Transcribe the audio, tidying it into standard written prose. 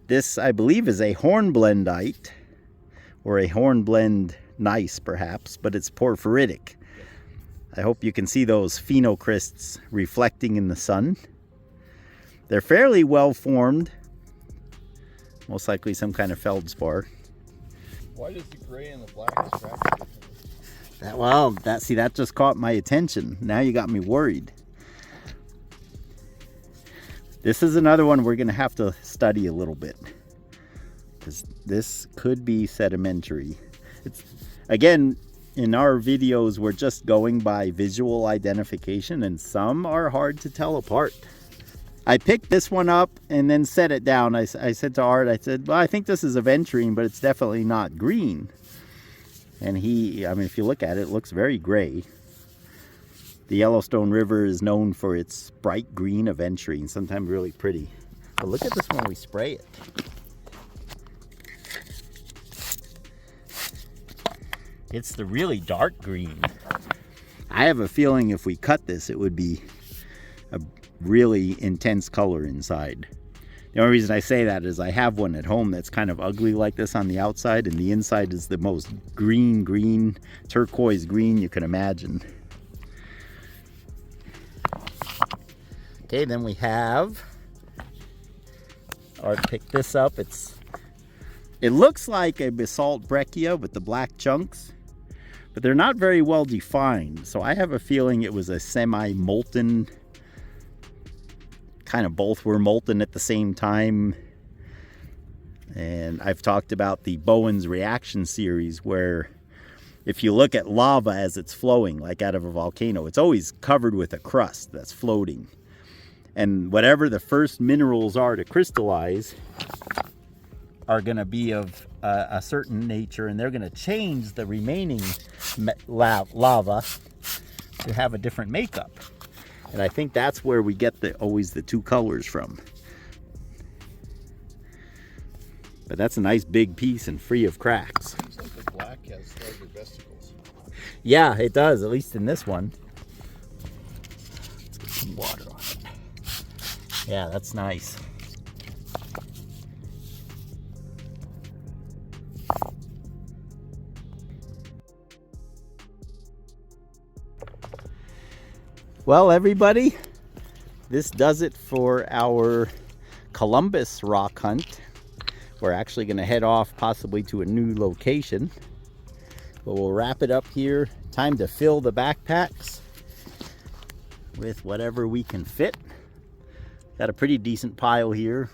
This, I believe, is a hornblendite, or a hornblende gneiss perhaps, but it's porphyritic. I hope you can see those phenocrysts reflecting in the sun. They're fairly well formed, most likely some kind of feldspar. Why does the gray and the black distract you? That just caught my attention. Now you got me worried. This is another one we're going to have to study a little bit, because this could be sedimentary. It's, again, in our videos, we're just going by visual identification, and some are hard to tell apart. I picked this one up and then set it down. I said to Art, I said, well, I think this is aventurine, but it's definitely not green. And if you look at it, it looks very gray. The Yellowstone River is known for its bright green aventurine, sometimes really pretty. But look at this when we spray it. It's the really dark green. I have a feeling if we cut this, it would be a really intense color inside. The only reason I say that is I have one at home that's kind of ugly like this on the outside, and the inside is the most green, turquoise green you can imagine. Okay, then we have, Art picked this up. It looks like a basalt breccia with the black chunks, but they're not very well defined. So I have a feeling it was a semi-molten, kind of both were molten at the same time. And I've talked about the Bowen's reaction series, where if you look at lava as it's flowing, like out of a volcano, it's always covered with a crust that's floating. And whatever the first minerals are to crystallize are going to be of a certain nature, and they're going to change the remaining lava to have a different makeup. And I think that's where we get always the two colors from. But that's a nice big piece and free of cracks. Seems like the black has larger vesicles. Yeah, it does, at least in this one. Let's get some water on it. Yeah, that's nice. Well, everybody, this does it for our Columbus rock hunt. We're actually going to head off possibly to a new location, but we'll wrap it up here. Time to fill the backpacks with whatever we can fit. Got a pretty decent pile here.